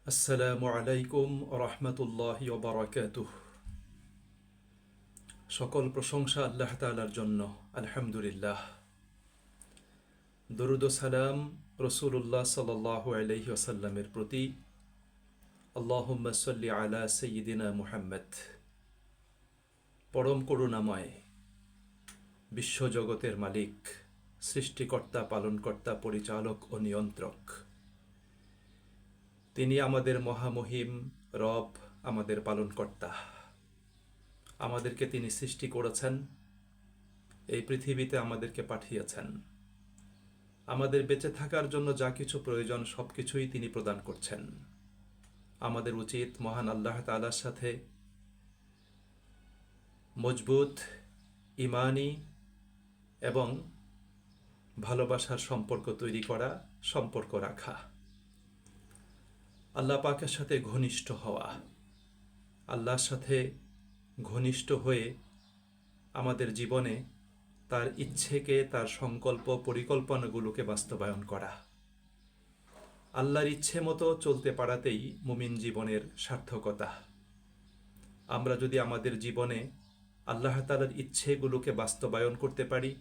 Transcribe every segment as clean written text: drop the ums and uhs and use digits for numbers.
আসসালামু আলাইকুম রহমতুল্লাহি ওয়া বারাকাতুহ। সকল প্রশংসা আল্লাহ তাআলার জন্য। আলহামদুলিল্লাহ। দরুদ ও সালাম রাসূলুল্লাহ সাল্লাল্লাহু আলাইহি ওয়াসাল্লামের প্রতি। আল্লাহুম্মা সাল্লি আলা সাইয়্যিদিনা মুহাম্মদ। পরম করুণাময়, বিশ্বজগতের মালিক, সৃষ্টিকর্তা, পালনকর্তা, পরিচালক ও নিয়ন্ত্রক, তিনি আমাদের মহামহিম রব, আমাদের পালনকর্তা। আমাদেরকে তিনি সৃষ্টি করেছেন, এই পৃথিবীতে আমাদেরকে পাঠিয়েছেন। আমাদের বেঁচে থাকার জন্য যা কিছু প্রয়োজন সব কিছুই তিনি প্রদান করছেন। আমাদের উচিত মহান আল্লাহ তাআলার সাথে মজবুত ঈমানি এবং ভালোবাসার সম্পর্ক তৈরি করা, সম্পর্ক রাখা, আল্লাহ পাকের সাথে ঘনিষ্ঠ হওয়া, আল্লাহর সাথে ঘনিষ্ঠ হয়ে আমাদের জীবনে তার ইচ্ছেকে, তার সংকল্প পরিকল্পনাগুলোকে বাস্তবায়ন করা। আল্লাহর ইচ্ছে মতো চলতে পারাতেই মুমিন জীবনের সার্থকতা। আমরা যদি আমাদের জীবনে আল্লাহ তাআলার ইচ্ছেগুলোকে বাস্তবায়ন করতে পারি,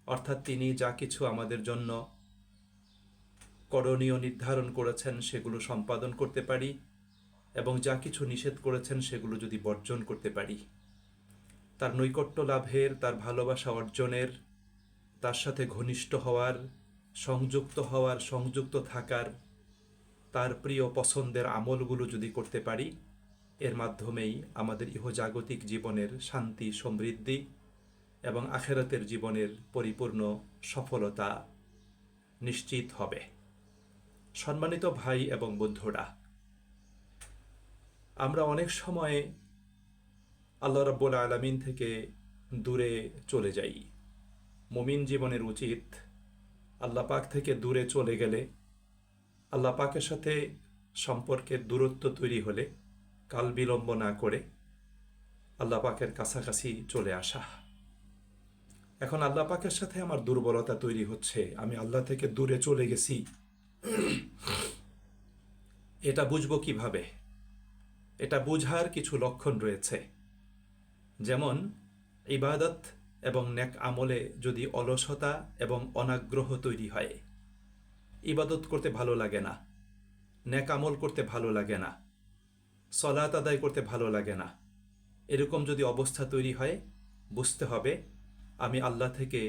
অর্থাৎ তিনি যা কিছু আমাদের জন্য করণীয় নির্ধারণ করেছেন সেগুলো সম্পাদন করতে পারি এবং যা কিছু নিষেধ করেছেন সেগুলো যদি বর্জন করতে পারি, তার নৈকট্য লাভের, তার ভালোবাসা অর্জনের, তার সাথে ঘনিষ্ঠ হওয়ার, সংযুক্ত থাকার, তার প্রিয় পছন্দের আমলগুলো যদি করতে পারি, এর মাধ্যমেই আমাদের ইহজাগতিক জীবনের শান্তি, সমৃদ্ধি এবং আখিরাতের জীবনের পরিপূর্ণ সফলতা নিশ্চিত হবে। সম্মানিত ভাই এবং বন্ধুরা, আমরা অনেক সময় আল্লাহ রাব্বুল আলামিন থেকে দূরে চলে যাই। মুমিন জীবনের উচিত আল্লাহ পাক থেকে দূরে চলে গেলে, আল্লাহ পাকের সাথে সম্পর্কের দূরত্ব তৈরি হলে কাল বিলম্ব না করে আল্লাহ পাকের কাছাকাছি চলে আসা। এখন আল্লাহ পাকের সাথে আমার দুর্বলতা তৈরি হচ্ছে, আমি আল্লাহ থেকে দূরে চলে গেছি, এটা বুঝবো কিভাবে? এটা বুঝার কিছু লক্ষণ রয়েছে। যেমন ইবাদত এবং নেক আমলে যদি অলসতা এবং অনাগ্রহ তৈরি হয়, ইবাদত করতে ভালো লাগে না, নেক আমল করতে ভালো লাগে না, সলাত আদায় করতে ভালো লাগে না, এরকম যদি অবস্থা তৈরি হয়, বুঝতে হবে আমি আল্লাহ থেকে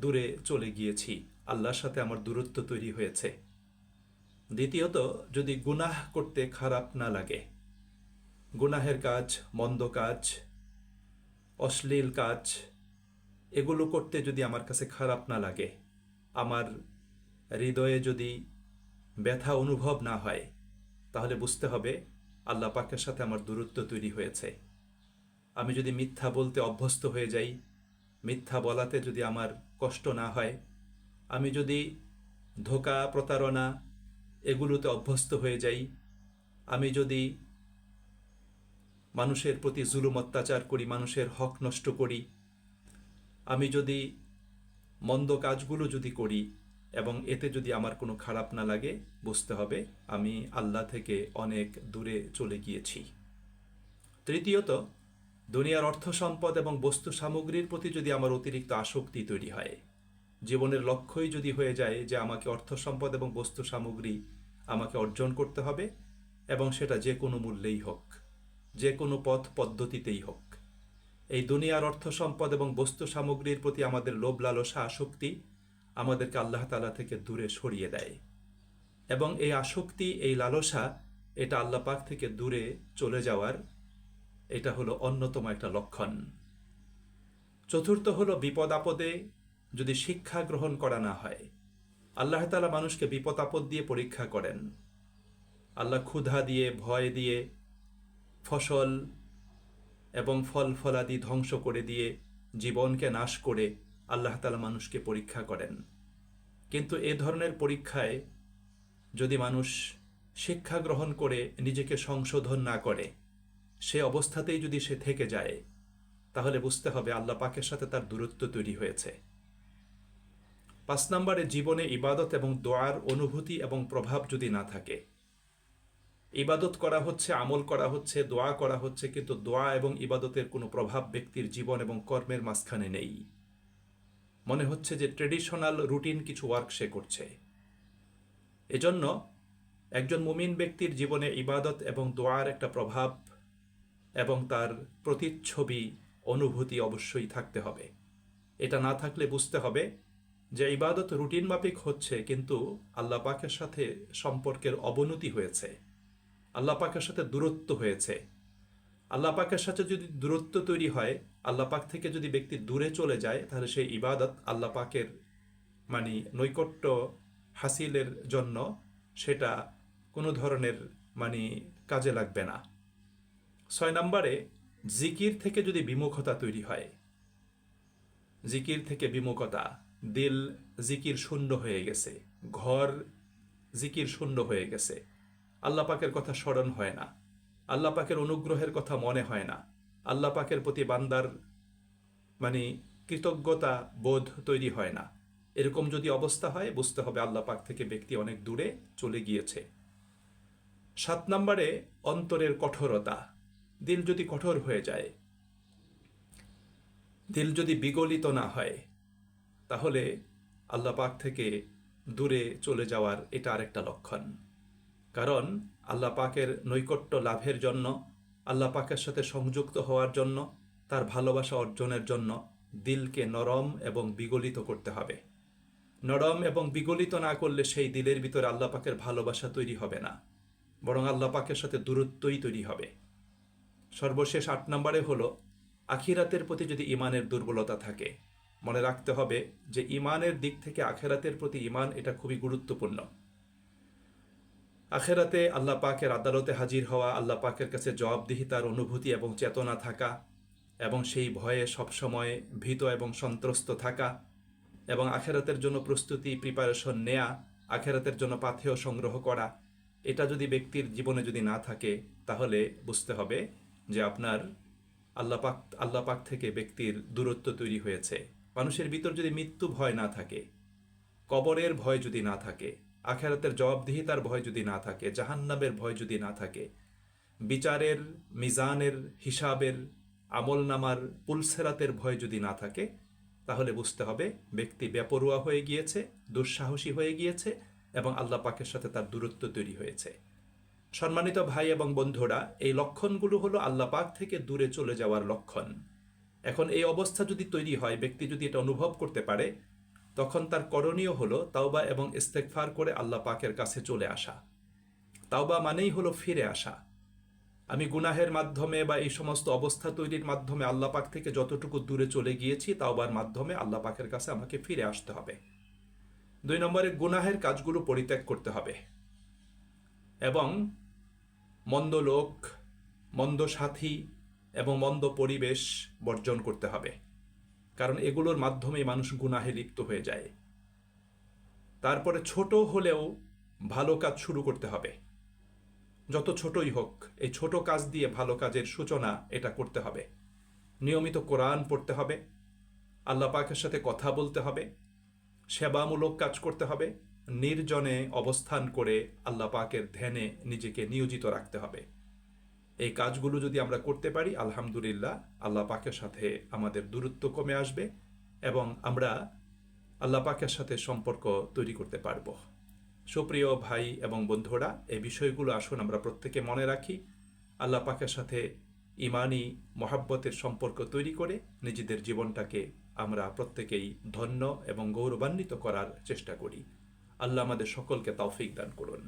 দূরে চলে গিয়েছি, আল্লাহর সাথে আমার দূরত্ব তৈরি হয়েছে। দ্বিতীয়ত, যদি গুনাহ করতে খারাপ না লাগে, গুনাহের কাজ, মন্দ কাজ, অশ্লীল কাজ, এগুলো করতে যদি আমার কাছে খারাপ না লাগে, আমার হৃদয়ে যদি ব্যথা অনুভব না হয়, তাহলে বুঝতে হবে আল্লাহ পাকের সাথে আমার দূরত্ব তৈরি হয়েছে। আমি যদি মিথ্যা বলতে অভ্যস্ত হয়ে যাই, মিথ্যা বলাতে যদি আমার কষ্ট না হয়, আমি যদি ধোঁকা, প্রতারণা এগুলোতে অভ্যস্ত হয়ে যাই, আমি যদি মানুষের প্রতি জুলুম অত্যাচার করি, মানুষের হক নষ্ট করি, আমি যদি মন্দ কাজগুলো যদি করি এবং এতে যদি আমার কোনো খারাপ না লাগে, বুঝতে হবে আমি আল্লাহ থেকে অনেক দূরে চলে গিয়েছি। তৃতীয়ত, দুনিয়ার অর্থ সম্পদ এবং বস্তু সামগ্রীর প্রতি যদি আমার অতিরিক্ত আসক্তি তৈরি হয়, জীবনের লক্ষ্যই যদি হয়ে যায় যে আমাকে অর্থ সম্পদ এবং বস্তু সামগ্রী আমাকে অর্জন করতে হবে এবং সেটা যে কোনো মূল্যেই হোক, যে কোনো পথ পদ্ধতিতেই হোক, এই দুনিয়ার অর্থ সম্পদ এবং বস্তু সামগ্রীর প্রতি আমাদের লোভ, লালসা, আসক্তি আমাদেরকে আল্লাহ তাআলা থেকে দূরে সরিয়ে দেয় এবং এই আসক্তি, এই লালসা, এটা আল্লাহ পাক থেকে দূরে চলে যাওয়ার এটা হলো অন্যতম একটা লক্ষণ। চতুর্থ হলো বিপদ আপদে যদি শিক্ষা গ্রহণ করা না হয়। আল্লাহ তাআলা মানুষকে বিপদ আপদ দিয়ে পরীক্ষা করেন। আল্লাহ ক্ষুধা দিয়ে, ভয় দিয়ে, ফসল এবং ফল ফলাদি ধ্বংস করে দিয়ে, জীবনকে নাশ করে আল্লাহ তাআলা মানুষকে পরীক্ষা করেন। কিন্তু এ ধরনের পরীক্ষায় যদি মানুষ শিক্ষা গ্রহণ করে নিজেকে সংশোধন না করে, সে অবস্থাতেই যদি সে থেকে যায়, তাহলে বুঝতে হবে আল্লাহ পাকের সাথে তার দূরত্ব তৈরি হয়েছে। 5 নম্বরে, জীবনে ইবাদত এবং দোয়ার অনুভূতি এবং প্রভাব যদি না থাকে, ইবাদত করা হচ্ছে, আমল করা হচ্ছে, দোয়া করা হচ্ছে, কিন্তু দোয়া এবং ইবাদতের কোনো প্রভাব ব্যক্তির জীবন এবং কর্মের মাঝখানে নেই। মনে হচ্ছে যে ট্রেডিশনাল রুটিন কিছু ওয়ার্ক সে করছে। এজন্য একজন মুমিন ব্যক্তির জীবনে ইবাদত এবং দোয়ার একটা প্রভাব এবং তার প্রতিচ্ছবি, অনুভূতি অবশ্যই থাকতে হবে। এটা না থাকলে বুঝতে হবে যে ইবাদত রুটিন মাফিক হচ্ছে, কিন্তু আল্লাহ পাকের সাথে সম্পর্কের অবনতি হয়েছে, আল্লাহ পাকের সাথে দূরত্ব হয়েছে। আল্লাহ পাকের সাথে যদি দূরত্ব তৈরি হয়, আল্লাহ পাক থেকে যদি ব্যক্তি দূরে চলে যায়, তাহলে সেই ইবাদত আল্লাহ পাকের মানে নৈকট্য হাসিলের জন্য সেটা কোনো ধরনের মানে কাজে লাগবে না। 6 নম্বরে, জিকির থেকে যদি বিমুখতা তৈরি হয়, জিকির থেকে বিমুখতা, দিল জিকির শূন্য হয়ে গেছে, ঘর জিকির শূন্য হয়ে গেছে, আল্লাহ পাকের কথা স্মরণ হয় না, আল্লাহ পাকের অনুগ্রহের কথা মনে হয় না, আল্লাহ পাকের প্রতি বান্দার মানে কৃতজ্ঞতা বোধ তৈরি হয় না, এরকম যদি অবস্থা হয়, বুঝতে হবে আল্লাহ পাক থেকে ব্যক্তি অনেক দূরে চলে গিয়েছে। 7 নম্বরে, অন্তরের কঠোরতা। দিল যদি কঠোর হয়ে যায়, দিল যদি বিগলিত না হয়, তাহলে আল্লাহ পাক থেকে দূরে চলে যাওয়ার এটা আরেকটা লক্ষণ। কারণ আল্লাহ পাকের নৈকট্য লাভের জন্য, আল্লাহ পাকের সাথে সংযুক্ত হওয়ার জন্য, তার ভালোবাসা অর্জনের জন্য দিলকে নরম এবং বিগলিত করতে হবে। নরম এবং বিগলিত না করলে সেই দিলের ভিতরে আল্লাহ পাকের ভালোবাসা তৈরি হবে না, বরং আল্লাহ পাকের সাথে দূরত্বই তৈরি হবে। সর্বশেষ 8 নম্বরে হলো, আখিরাতের প্রতি যদি ইমানের দুর্বলতা থাকে, মনে রাখতে হবে যে ইমানের দিক থেকে আখিরাতের প্রতি ইমান এটা খুবই গুরুত্বপূর্ণ। আখিরাতে আল্লাহ পাকের আদালতে হাজির হওয়া, আল্লাহ পাকের কাছে জবাবদিহিতার অনুভূতি এবং চেতনা থাকা, এবং সেই ভয়ে সবসময় ভীত এবং সন্ত্রস্ত থাকা, এবং আখিরাতের জন্য প্রস্তুতি, প্রিপারেশন নেয়া, আখিরাতের জন্য পাথেয় সংগ্রহ করা, এটা যদি ব্যক্তির জীবনে যদি না থাকে, তাহলে বুঝতে হবে যে আপনার আল্লাহ পাক থেকে ব্যক্তির দূরত্ব তৈরি হয়েছে। মানুষের ভিতর যদি মৃত্যু ভয় না থাকে, কবরের ভয় যদি না থাকে, আখিরাতের জবাবদিহিতার ভয় যদি না থাকে, জাহান্নামের ভয় যদি না থাকে, বিচারের, মিজানের, হিসাবের, আমলনামার, পুলসেরাতের ভয় যদি না থাকে, তাহলে বুঝতে হবে ব্যক্তি বেপরোয়া হয়ে গিয়েছে, দুঃসাহসী হয়ে গিয়েছে, এবং আল্লাহ পাকের সাথে তার দূরত্ব তৈরি হয়েছে। সম্মানিত ভাই এবং বন্ধুরা, এই লক্ষণগুলো হলো আল্লাহ পাক থেকে দূরে চলে যাওয়ার লক্ষণ। এখন এই অবস্থা যদি তৈরি হয়, ব্যক্তি যদি এটা অনুভব করতে পারে, তখন তার করণীয় হলো তাওবা এবং ইস্তেগফার করে আল্লাহ পাকের কাছে চলে আসা। তাওবা মানেই হলো ফিরে আসা। আমি গুনাহের মাধ্যমে বা এই সমস্ত অবস্থা তৈরির মাধ্যমে আল্লাহ পাক থেকে যতটুকু দূরে চলে গিয়েছি, তাওবার মাধ্যমে আল্লাহ পাকের কাছে আমাকে ফিরে আসতে হবে। 2 নম্বরে, গুনাহের কাজগুলো পরিত্যাগ করতে হবে এবং মন্দ লোক, মন্দ সাথী এবং মন্দ পরিবেশ বর্জন করতে হবে, কারণ এগুলোর মাধ্যমেই মানুষ গুনাহে লিপ্ত হয়ে যায়। তারপরে ছোট হলেও ভালো কাজ শুরু করতে হবে, যত ছোটই হোক, এই ছোট কাজ দিয়ে ভালো কাজের সূচনা এটা করতে হবে। নিয়মিত কোরআন পড়তে হবে, আল্লাহ পাকের সাথে কথা বলতে হবে, সেবামূলক কাজ করতে হবে, নির্জনে অবস্থান করে আল্লাহ পাকের ধ্যানে নিজেকে নিয়োজিত রাখতে হবে। এই কাজগুলো যদি আমরা করতে পারি, আলহামদুলিল্লাহ, আল্লাহ পাকের সাথে আমাদের দূরত্ব কমে আসবে এবং আমরা আল্লাহ পাকের সাথে সম্পর্ক তৈরি করতে পারব। সুপ্রিয় ভাই এবং বন্ধুরা, এই বিষয়গুলো আসুন আমরা প্রত্যেকে মনে রাখি, আল্লাহ পাকের সাথে ইমানি মহাব্বতের সম্পর্ক তৈরি করে নিজেদের জীবনটাকে আমরা প্রত্যেকেই ধন্য এবং গৌরবান্বিত করার চেষ্টা করি। আল্লাহ আমাদের সকলকে তৌফিক দান করুন।